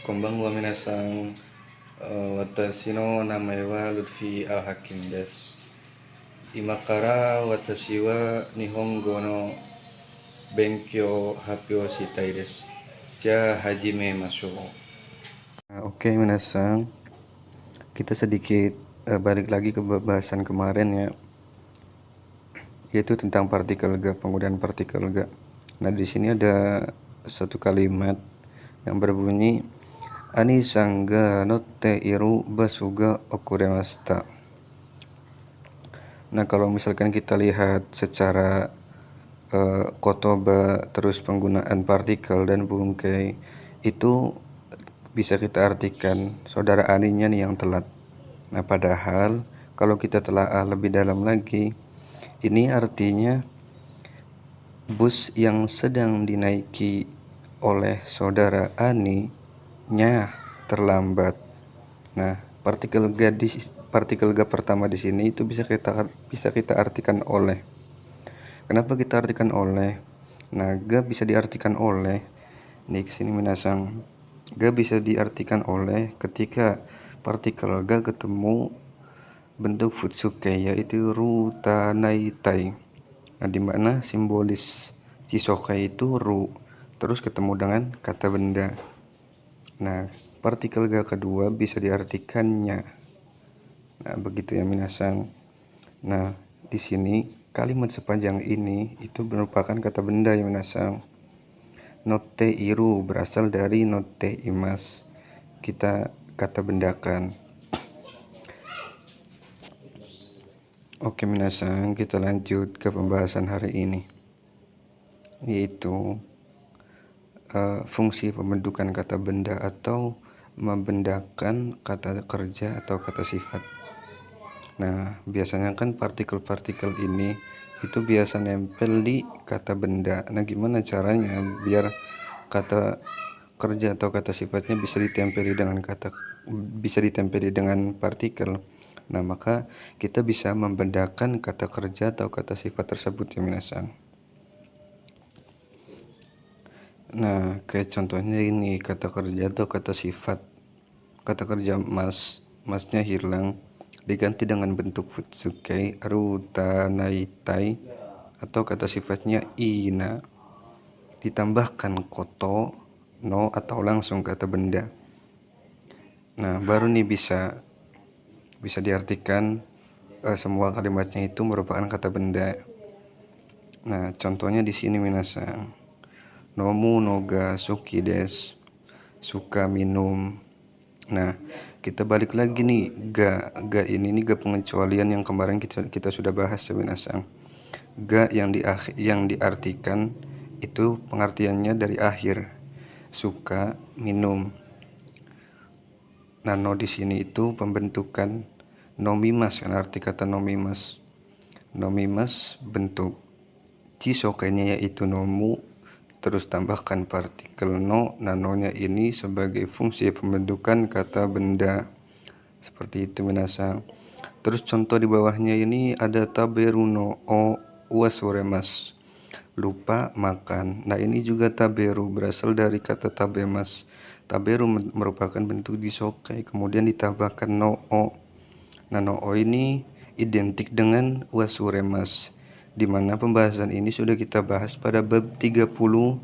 Konbanwa minasan, watashi no namae wa Lutfi Al-Hakim desu. Ima kara watashi wa Nihongo no benkyou happyo shitai desu. Ja hajime mashou. Oke, minasan, kita sedikit balik lagi ke bahasan kemarin ya, yaitu tentang partikel ga, penggunaan partikel ga. Nah, di sini ada satu kalimat yang berbunyi Ani-san ga notte iru basu ga okuremashita. Nah, kalau misalkan kita lihat secara kotoba terus penggunaan partikel dan bungkai, itu bisa kita artikan saudara Aninya nih yang telat. Nah, padahal kalau kita telaah lebih dalam lagi, ini artinya bus yang sedang dinaiki oleh saudara Ani-nya terlambat. Nah, partikel ga pertama di sini itu bisa kita artikan oleh. Kenapa kita artikan oleh? Nah, ga bisa diartikan oleh nih kesini minasang. Ga bisa diartikan oleh ketika partikel ga ketemu bentuk futsuke, yaitu ru ta nai tai. Nah, di mana simbolis chisokai itu ru terus ketemu dengan kata benda. Nah, partikel ga kedua bisa diartikannya. Nah, begitu ya minasang. Nah, di sini kalimat sepanjang ini itu merupakan kata benda ya minasang. Notte iru berasal dari notte imas. Kita kata bendakan. Oke minasang, kita lanjut ke pembahasan hari ini, yaitu fungsi pembentukan kata benda atau membendakan kata kerja atau kata sifat. Nah, biasanya kan partikel-partikel ini itu biasa nempel di kata benda. Nah, gimana caranya biar kata kerja atau kata sifatnya bisa ditempeli dengan partikel. Nah, maka kita bisa membedakan kata kerja atau kata sifat tersebut ya minasang. Nah, kayak contohnya ini kata kerja atau kata sifat. Kata kerja masnya hilang, diganti dengan bentuk futsuke, ruta naitai, atau kata sifatnya ina, ditambahkan koto, no, atau langsung kata benda. Nah, baru nih bisa diartikan semua kalimatnya itu merupakan kata benda. Nah, contohnya di sini minasang. Nomu noga suki des, suka minum. Nah, kita balik lagi nih, ga ini ga pengecualian yang kemarin kita sudah bahas ya minasang. Ga yang diartikan itu pengertiannya dari akhir, suka minum. Nah, no di sini itu pembentukan nomimas, kan arti kata nomimas. Nomimas bentuk chisokainya yaitu nomu, terus tambahkan partikel no. Nanonya ini sebagai fungsi pembentukan kata benda. Seperti itu minasang. Terus contoh di bawahnya ini ada taberu no o uwasoremas, lupa makan. Nah, ini juga taberu berasal dari kata tabemas. Taberu merupakan bentuk disokai, kemudian ditambahkan no o. Nah, no o ini identik dengan uwasuremas, di mana pembahasan ini sudah kita bahas pada bab 38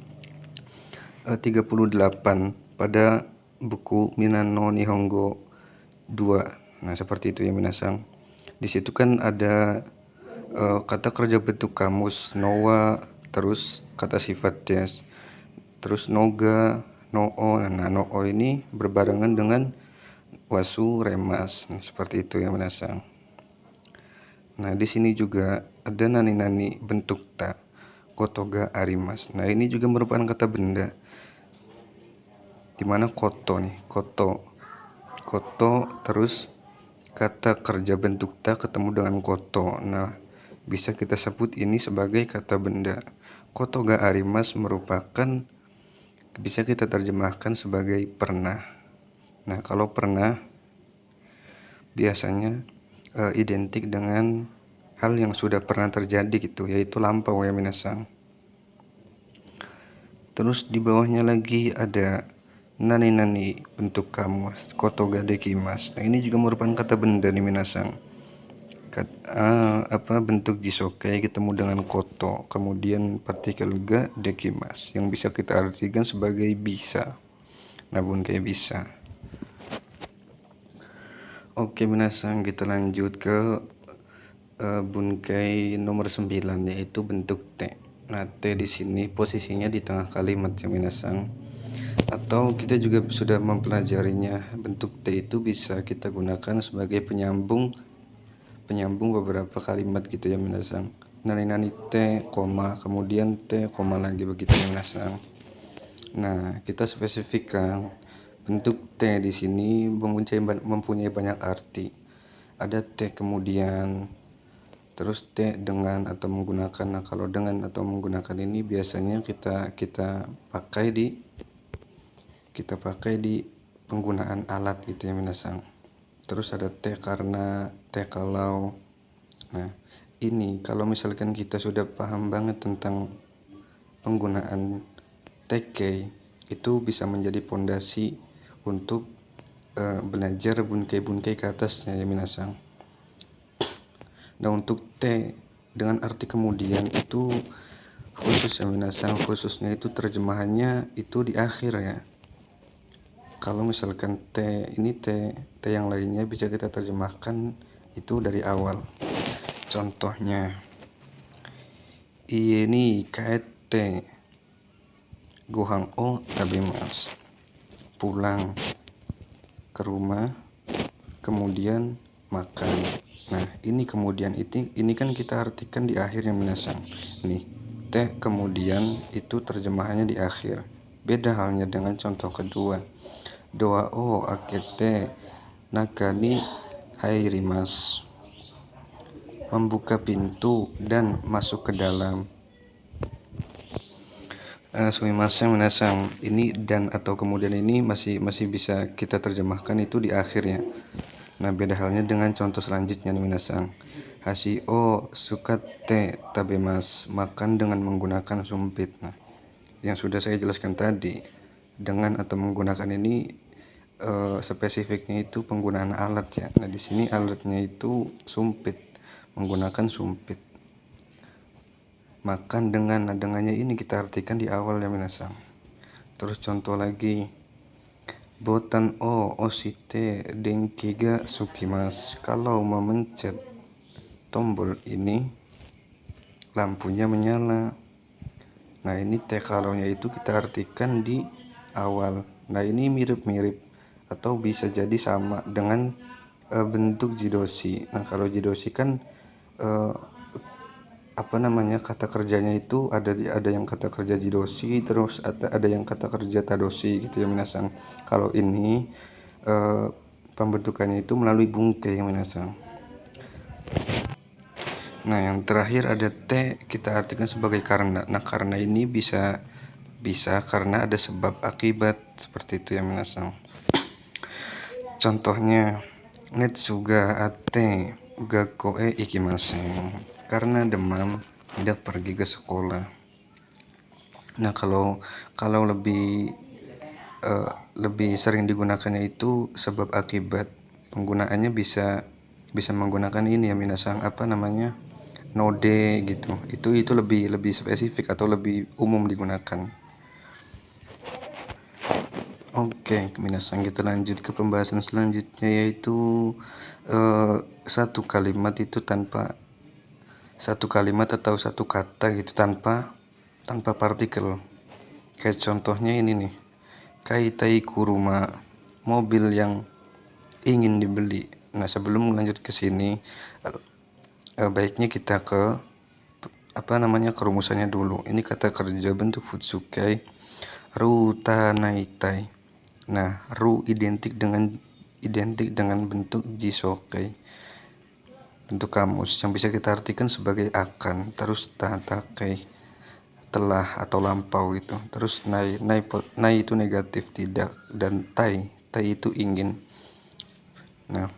pada buku Minano Nihongo 2. Nah, seperti itu ya minasang. Di situ kan ada kata kerja bentuk kamus nowa, terus kata sifat des, terus noga, no-o. Nah, no-o ini berbarengan dengan wasu remas. Nah, seperti itu ya minasang. Nah, di sini juga ada nani-nani bentuk ta, kotoga arimas. Nah, ini juga merupakan kata benda. Dimana koto nih, koto terus kata kerja bentuk ta ketemu dengan koto. Nah, bisa kita sebut ini sebagai kata benda. Koto ga arimas merupakan, bisa kita terjemahkan sebagai pernah. Nah, kalau pernah biasanya identik dengan hal yang sudah pernah terjadi gitu, yaitu lampau ya minasang. Terus di bawahnya lagi ada nani bentuk kamu, koto ga dekimasu. Nah, ini juga merupakan kata benda nih minasang. Bentuk jisokai ketemu dengan koto, kemudian partikel ga dekimasu yang bisa kita artikan sebagai bisa. Nah, bunkai bisa. Oke minasang, kita lanjut ke bunkai nomor 9, yaitu bentuk T. Nah, T di sini posisinya di tengah kalimat ya minasang. Atau kita juga sudah mempelajarinya, bentuk T itu bisa kita gunakan sebagai penyambung beberapa kalimat gitu ya minasang. Nani T, koma, kemudian T, koma lagi, begitu ya minasang. Nah, kita spesifikkan bentuk T di sini mempunyai banyak arti. Ada T kemudian, terus T dengan atau menggunakan. Nah, kalau dengan atau menggunakan ini biasanya kita pakai di penggunaan alat gitu ya minasang. Terus ada T karena, T kalau. Nah, ini kalau misalkan kita sudah paham banget tentang penggunaan TK, itu bisa menjadi pondasi untuk belajar bunkai-bunkai ke atasnya ya minasang. Nah, untuk T dengan arti kemudian itu khusus ya minasang, khususnya itu terjemahannya itu di akhir ya. Kalau misalkan T ini T yang lainnya bisa kita terjemahkan itu dari awal. Contohnya ini kaete gohan o tabimasu, pulang ke rumah kemudian makan. Nah, ini kemudian ini kan kita artikan di akhir yang minasang. Nih, T kemudian itu terjemahannya di akhir. Beda halnya dengan contoh kedua. Doa o akete nakani hairimasu, membuka pintu dan masuk ke dalam. Sumimasen minasang, ini dan atau kemudian ini masih bisa kita terjemahkan itu di akhirnya. Nah, beda halnya dengan contoh selanjutnya nih minasang. Hashi o sukate tabemas, makan dengan menggunakan sumpit. Nah, yang sudah saya jelaskan tadi, dengan atau menggunakan ini spesifiknya itu penggunaan alat ya. Nah, di sini alatnya itu sumpit, menggunakan sumpit. Makan dengan, nah dengannya ini kita artikan di awal ya minasang. Terus contoh lagi, botan o oshite denki ga sukimasu, kalau memencet tombol ini lampunya menyala. Nah, ini T kalau nya itu kita artikan di awal. Nah, ini mirip-mirip atau bisa jadi sama dengan bentuk jidoshi. Nah, kalau jidoshi kan kata kerjanya itu ada yang kata kerja jidoshi, terus ada yang kata kerja tadoshi gitu ya minasang. Kalau ini pembentukannya itu melalui bunkai ya minasang. Nah, yang terakhir ada T, kita artikan sebagai karena. Nah, karena ini bisa karena ada sebab akibat, seperti itu ya minasang. Contohnya, Netsuga ate gakkoe ikimasen, karena demam tidak pergi ke sekolah. Nah, kalau lebih sering digunakannya itu sebab akibat. Penggunaannya bisa menggunakan ini ya minasang, node gitu. Itu lebih spesifik atau lebih umum digunakan. Oke, minasang, kita lanjut ke pembahasan selanjutnya, yaitu satu kalimat atau satu kata gitu tanpa partikel. Kayak contohnya ini nih, kaitai kuruma, mobil yang ingin dibeli. Nah, sebelum lanjut ke sini baiknya kita ke kerumusannya dulu. Ini kata kerja bentuk futsukai rutanaitai. Nah, ru identik dengan bentuk jisokai, bentuk kamus yang bisa kita artikan sebagai akan. Terus tatakai, telah atau lampau gitu. Terus nai itu negatif, tidak, dan tai itu ingin. Nah,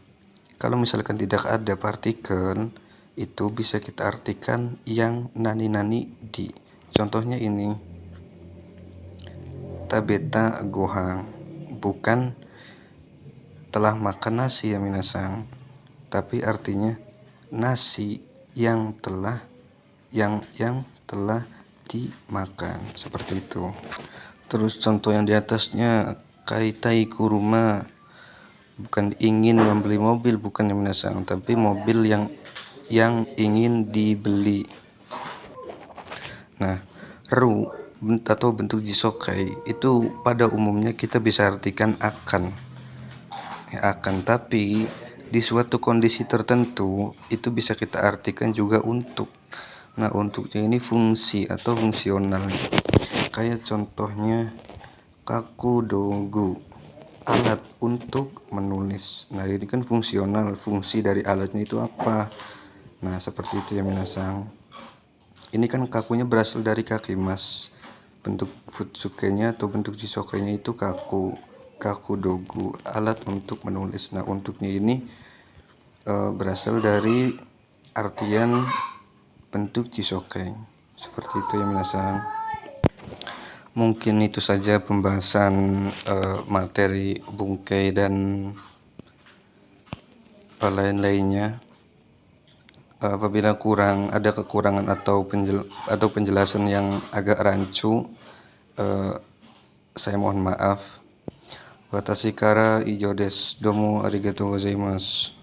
kalau misalkan tidak ada partikel, itu bisa kita artikan yang nani di. Contohnya ini, tabeta gohan, bukan telah makan nasi ya minasang, tapi artinya nasi yang telah dimakan, seperti itu. Terus contoh yang di atasnya, kaitai kuruma, bukan ingin membeli mobil, bukan yang minasang, tapi mobil yang ingin dibeli. Nah, ru atau bentuk jisokai itu pada umumnya kita bisa artikan akan, ya, akan, tapi di suatu kondisi tertentu itu bisa kita artikan juga untuk. Nah, untuknya ini fungsi atau fungsional. Kayak contohnya kakudogu, alat untuk menulis. Nah, ini kan fungsional, fungsi dari alatnya itu apa. Nah, seperti itu ya minasang. Ini kan kakunya berasal dari kaki mas. Bentuk futsukenya atau bentuk jisokainya itu kakudogu, alat untuk menulis. Nah, untuknya ini berasal dari artian bentuk jisokai, seperti itu ya minasang. Mungkin itu saja pembahasan materi bungkai dan lain-lainnya. Apabila ada kekurangan atau penjelasan yang agak rancu, saya mohon maaf. Watashi kara ijo desu. Domo arigatou gozaimasu.